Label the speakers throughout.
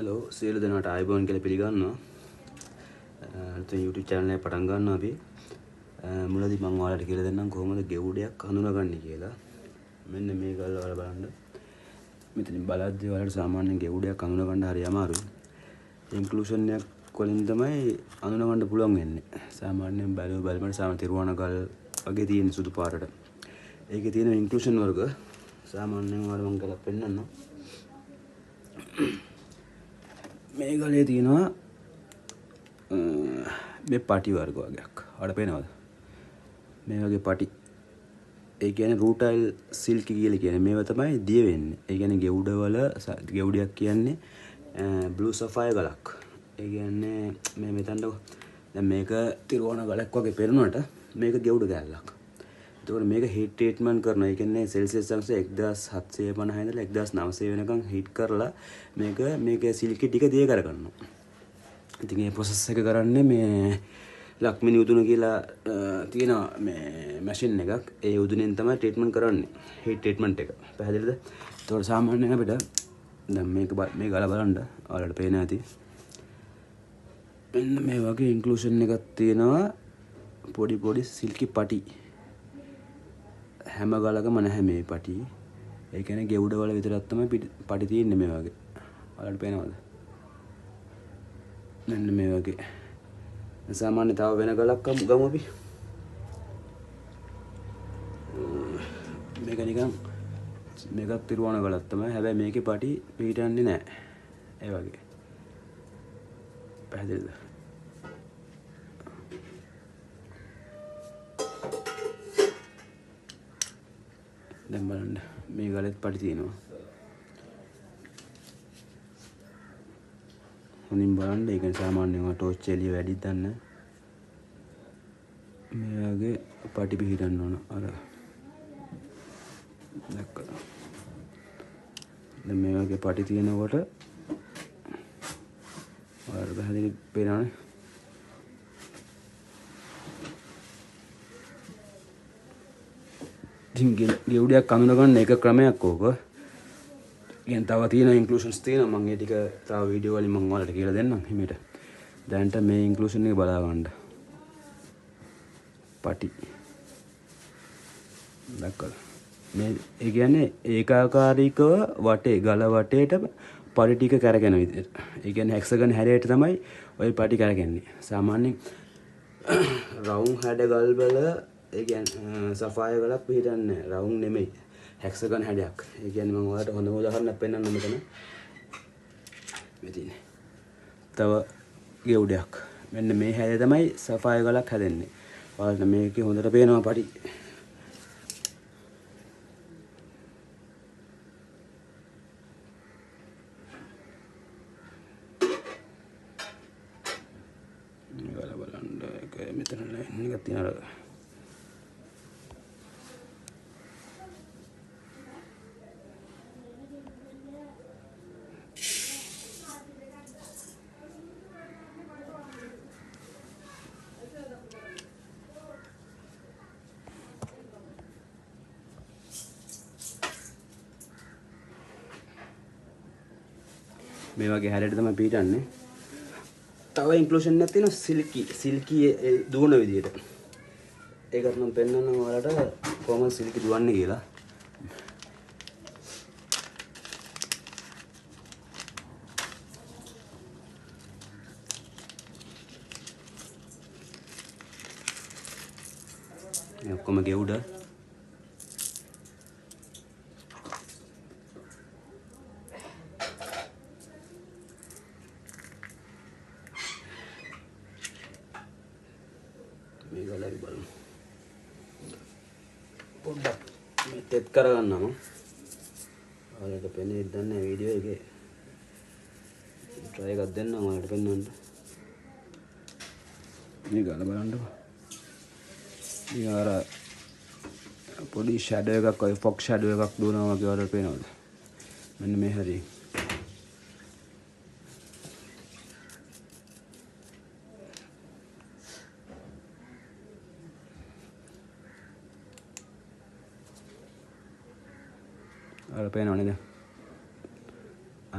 Speaker 1: Hello සියලු දෙනාට ආයුබෝවන් කියලා පිළිගන්නවා. YouTube channel එක පටන් ගන්නවා අපි. මුලදී මම ඔයාලට කියලා දෙන්නම් කොහොමද ගෙවුඩයක් හඳුනාගන්නේ කියලා. මෙන්න මේක ඔයාලා බලන්න. මෙතනින් බලද්දී ඔයාලට සාමාන්‍යයෙන් ගෙවුඩයක් හඳුනාගන්න හරි අමාරුයි. ඉන්ක්ලූෂන් එකක් වලින් තමයි හඳුනාගන්න පුළුවන් වෙන්නේ. සාමාන්‍යයෙන් බලමට සාමාන්‍ය තිරුවාණ ගල් වගේ තියෙන සුදු පාටට. ඒකේ තියෙන ඉන්ක්ලූෂන් වර්ග සාමාන්‍යයෙන් ඔයාලට මම කරලා පෙන්නන්නම්. මේ ගලේ තියෙනවා මේ පටි වර්ග වගේක්. ඔයාලට පේනවද? මේ වගේ පටි. ඒ කියන්නේ රූටයිල් සිල්කි කියලා කියන්නේ මේවා තමයි දිය වෙන්නේ. ඒ කියන්නේ ගෙවුඩවල ගෙවුඩයක් කියන්නේ බ්ලූ සෆයර් ගලක්. ඒ කියන්නේ මේ මෙතනට දැන් මේක තිරුවණ ගලක් වගේ පේනනට මේක ගෙවුඩ ගැල්ලක්. එතකොට මේක හීට් ට්‍රීට්මන්ට් කරනවා. ඒ කියන්නේ සෙල්සියස් අංශ 1750 ඉඳලා 1900 වෙනකන් හීට් කරලා මේකේ සිල්කි ටික දිය කරගන්නවා. ඉතින් මේ process එක කරන්නේ මේ ලක්මිනි උදුන කියලා තියෙන මේ මැෂින් එකක්. ඒ උදුනෙන් තමයි ට්‍රීට්මන්ට් කරන්නේ. හීට් ට්‍රීට්මන්ට් එක. පැහැදිලිද? ඒතකොට සාමාන්‍යයෙන් අපිට දැන් මේ ගල බලන්න ඔයාලට පේන ඇති. මෙන්න මේ වගේ ඉන්ක්ලූෂන් එකක් තියෙනවා. පොඩි සිල්කි පටි. හැම ගලකම නැහැ මේ පටි. ඒ කියන්නේ ගෙවුඩ වල විතරක් තමයි පටි තියෙන්නේ මේ වගේ. ඔයාලට පේනවද? මෙන්න මේ වගේ. සාමාන්‍ය තව වෙන ගලක් ගමු අපි. මේක නිකන් මේකත් තිරුවණ ගලක් තමයි. හැබැයි මේකේ පටි පිටින්නේ නැහැ. ඒ වගේ. පැහැදිලිද? දැන් බලන්න මේ ගලෙත් පටි තියෙනවා. හොඳින් බලන්න. ඒක සාමාන්‍යයෙන් ටෝච් එළිය වැඩි දන්න. මේ වගේ පටි පිහිටන්න ඕන. අර දැක්කද? දැන් මේ වගේ පටි තියෙනකොට ඔයාලට පැහැදිලි පේනවනේ. ගෙවුඩයක් හඳුනගන්න එක ක්‍රමයක් ඕක. කියන්නේ තව තියෙන ඉන්ක්ලූෂන්ස් තියෙනවා. මම ඒ ටික තව වීඩියෝ වලින් මම ඔයාලට කියලා දෙන්නම් හිමීට. දැන්ට මේ ඉන්ක්ලූෂන් එක බලා ගන්න. පටි. දැක්කද? මේ ඒ කියන්නේ ඒකාකාරීකව වටේ ගල වටේට පටි ටික කරගෙන විදිහට. ඒ කියන්නේ හෙක්සගන් හැඩයට තමයි ওই පටි කරගන්නේ. සාමාන්‍යයෙන් රවුම් හැඩ ගල් වල ඒ කියන්නේ සෆාය ගලක් පිටින්නේ රවුම් නෙමෙයි. හෙක්සගන් හැඩයක්. ඒ කියන්නේ මම ඔයාලට හොඳම උදාහරණයක් පෙන්නන්න මෙතන. මෙතන. තව ගෙවුඩයක්. මෙන්න මේ හැඩය තමයි සෆාය ගලක් හැදෙන්නේ. ඔයාලට මේකේ හොඳට පේනවා පටි. මේක බලන්න ඒක මෙතන ලයින් එකක් තියෙනවා. මේ වගේ හැඩයට තමයි පිටන්නේ. තව ඉන්ක්ලූෂන් එකක් තියෙනවා සිල්කි දුවන විදියට. ඒකට මම පෙන්නන්නම් ඔයාලට කොහොමද සිල්කි දුවන්නේ කියලා. මේ ඔක්කොම ගෙවුඩ. මේ ගලයි බලමු. පොඩ්ඩක් මේ තෙත් කරගන්නම. ඔයාලට පෙනේ දන්නේ වීඩියෝ එකේ. try එකක් දෙන්නම් ඔයාලට පෙන්වන්න. මේ ගල බලන්නකෝ. මේ අර පොඩි ෂැඩෝ එකක් වගේ ෆොක්ස් ෂැඩෝ එකක් දුවනවා වගේ ඔයාලට පේනවද? මෙන්න මේ හැටි. අර පේනවනේ දැන්.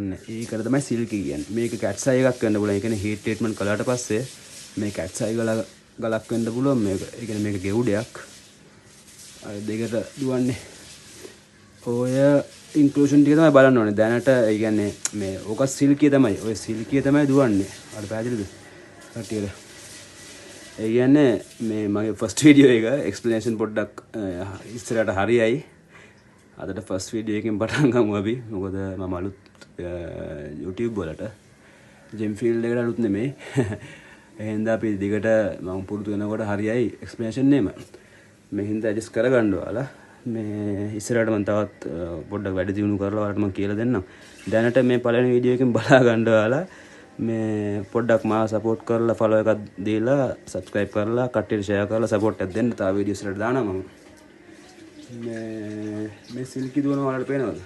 Speaker 1: අන්න ඒකට තමයි සිල්කි කියන්නේ. මේක කැට් සයි එකක් වෙන්න පුළුවන්. ඒ කියන්නේ හීට් ට්‍රීට්මන්ට් කළාට පස්සේ මේ කැට් සයි ගලක් වෙන්න පුළුවන් මේක. ඒ කියන්නේ මේක ගෙවුඩයක්. අර දෙකට දුවන්නේ. ඔය ඉන්ක්ලූෂන් ටික තමයි බලන්න ඕනේ. දැනට ඒ කියන්නේ මේ ඕක සිල්කිය තමයි. ඔය සිල්කිය තමයි දුවන්නේ. අර පැහැදිලිද? කට්ටියට. ඒ කියන්නේ මේ මගේ ෆස්ට් වීඩියෝ එක එක්ස්ප්ලනේෂන් පොඩ්ඩක් ඉස්සරහට හරියයි. අදට ෆස්ට් වීඩියෝ එකෙන් පටන් ගමු අපි. මොකද මම අලුත් YouTube වලට ජෙම් ෆීල්ඩ් එකට අලුත් නෙමෙයි. එහෙනම් අපි දිගට මම පුරුදු වෙනකොට හරියයි එක්ස්ප්ලනේෂන් නේම. මේ හින්දා ඇඩ්ජස්ට් කරගන්න ඕලා. මේ ඉස්සරහට මම තවත් පොඩ්ඩක් වැඩි දියුණු කරලා ඔයාලට මම කියලා දෙන්නම්. දැනට මේ පළවෙනි වීඩියෝ එකෙන් බලා ගන්න ඔයාලා මේ පොඩ්ඩක් මාව සපෝට් කරලා ෆලෝ එකක් දීලා සබ්ස්ක්‍රයිබ් කරලා කට්ටියට ෂෙයා කරලා සපෝට් එකක් දෙන්න. තව වීඩියෝස් වලට දානවා මම. මේ සිල්කි දුවන ඔයාලට පේනවද?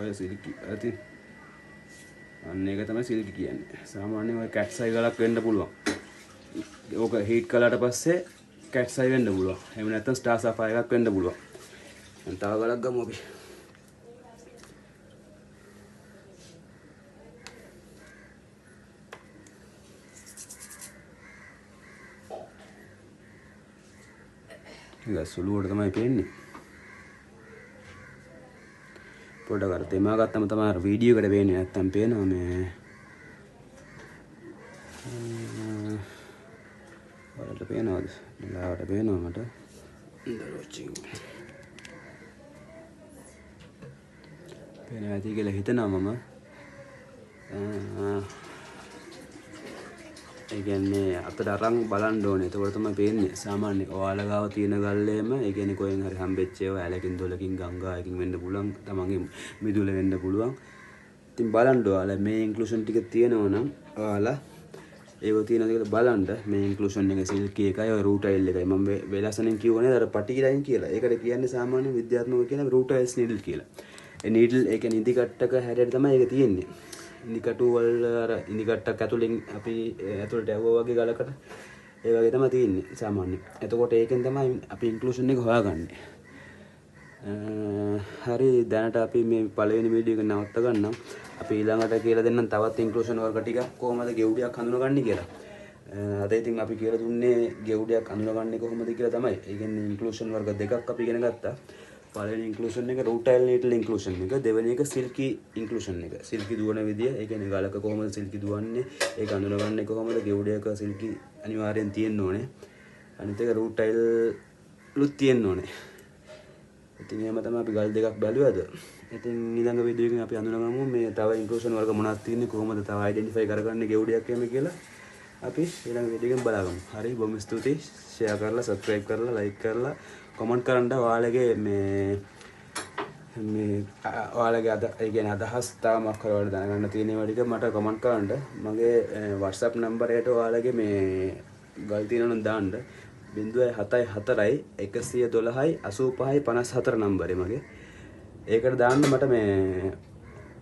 Speaker 1: ඔය සිල්කි ඇති අන්න ඒක තමයි සිල්කි කියන්නේ. සාමාන්‍යයෙන් ඔය කැට් සයි ගලක් වෙන්න පුළුවන්. ඕක හීට් කළාට පස්සේ කැට් සයි වෙන්න පුළුවන්. එහෙම නැත්නම් ස්ටාර් සෆායර් එකක් වෙන්න පුළුවන්. දැන් තව ගලක් ගමු අපි. ඒක සුළුවට තමයි පේන්නේ. පොඩ්ඩක් අර තේමා ගත්තම තමයි අර වීඩියෝ එකට පේන්නේ. නැත්තම් පේනවා මේ ඔයාලට පේනවද? ලාවට පේනවා මට. පේනවා ඇති කියලා හිතනවා මම. ඒ කියන්නේ අතට අරන් බලන්න ඕනේ. එතකොට තමයි පේන්නේ. සාමාන්‍ය ඔයාලා ගාව තියෙන ගල්ලේම ඒ කියන්නේ කොහෙන් හරි හම්බෙච්ච ඒවා ඇලකින් දොලකින් ගංගාවකින් වෙන්න පුළුවන්. තමන්ගේ මිදුල වෙන්න පුළුවන්. ඉතින් බලන්න ඔයාලා මේ ඉන්ක්ලූෂන් ටික තියෙනවා නම් ඔයාලා ඒව තියෙනවද කියලා බලන්න. මේ ඉන්ක්ලූෂන් එක සිල්කි එකයි ඔය රූටයිල් එකයි. මම වෙලසනෙන් කියවනේ අර පටි ලයින් කියලා. ඒකට කියන්නේ සාමාන්‍ය විද්‍යාත්මකව කියන රූටයිල්ස් නීඩල් කියලා. ඒ නීඩල් ඒ කියන්නේ ඉදි කට්ටක හැඩයට තමයි ඒක තියෙන්නේ. ඉන්දිකටු වල අර ඉදි කට්ටක් ඇතුලෙන් අපි ඇතුලට ඇවුවා වගේ ගලකට ඒ වගේ තමයි තියෙන්නේ සාමාන්‍ය. එතකොට ඒකෙන් තමයි අපි ඉන්ක්ලූෂන් එක හොයාගන්නේ. හරි දැනට අපි මේ පළවෙනි වීඩියෝ එක නවත්ත ගන්නම්. අපි ඊළඟට කියලා දෙන්නම් තවත් ඉන්ක්ලූෂන් වර්ග ටිකක් කොහොමද ගෙවුඩයක් හඳුනගන්නේ කියලා. අද ඉතින් අපි කියලා දුන්නේ ගෙවුඩයක් හඳුනගන්නේ කොහොමද කියලා තමයි. ඒ කියන්නේ ඉන්ක්ලූෂන් වර්ග දෙකක් අපි ඉගෙන ගත්තා. පළවෙනි ඉන්ක්ලූෂන් එක රූටයිල් නීඩල් ඉන්ක්ලූෂන් එක, දෙවෙනි එක සිල්කි ඉන්ක්ලූෂන් එක. සිල්කි දුවන විදිය, ඒ කියන්නේ ගලක කොහොමද සිල්කි දුවන්නේ, ඒක හඳුනගන්නේ කොහොමද, ගෙවුඩයක සිල්කි අනිවාර්යෙන් තියෙන්න ඕනේ. අනිත් එක රූටයිල් ලුත් තියෙන්න ඕනේ. ඉතින් එහෙම තමයි අපි ගල් දෙකක් බැලුවද. ඉතින් ඊළඟ වීඩියෝ එකෙන් අපි හඳුනගමු මේ තව ඉන්ක්ලූෂන් වර්ග මොනවද තියෙන්නේ, කොහොමද තව අයිඩෙන්ටිෆයි කරගන්නේ ගෙවුඩයක් එහෙම කියලා. අපි ඊළඟ වීඩියෝ එකෙන් බලමු. හරි බොහොම ස්තුතියි. ෂෙයා කරලා, සබ්ස්ක්‍රයිබ් කරලා, ලයික් කරලා, කමෙන්ට් කරන්න ඔයාලගේ මේ ඔයාලගේ ඒ කියන්නේ අදහස් තාමක් කරවල දැනගන්න තියෙන ඒවා ටික මට කමෙන්ට් කරන්න. මගේ WhatsApp නම්බරයට ඔයාලගේ මේ ගල් තියෙනවා නම් දාන්න. 074 112 85 54 නම්බරේ මගේ. ඒකට දාන්න මට මේ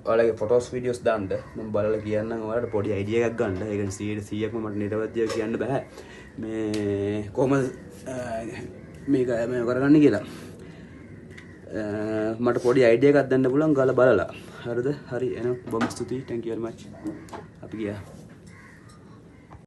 Speaker 1: ඔයාලගේ ෆොටෝස් වීඩියෝස් දාන්න. මම බලලා කියන්නම් ඔයාලට පොඩි අයිඩියා එකක් ගන්න. ඒ කියන්නේ 100%ක්ම මට නිරවද්‍යව කියන්න බෑ. මේ කොහොමද මේක කරගන්නේ කියලා. මට පොඩි අයිඩියා එකක් දෙන්න පුළුවන් ගාලා බලලා. හරිද? හරි එහෙනම් බොහොම ස්තුතියි. thank you very much. අපි ගියා.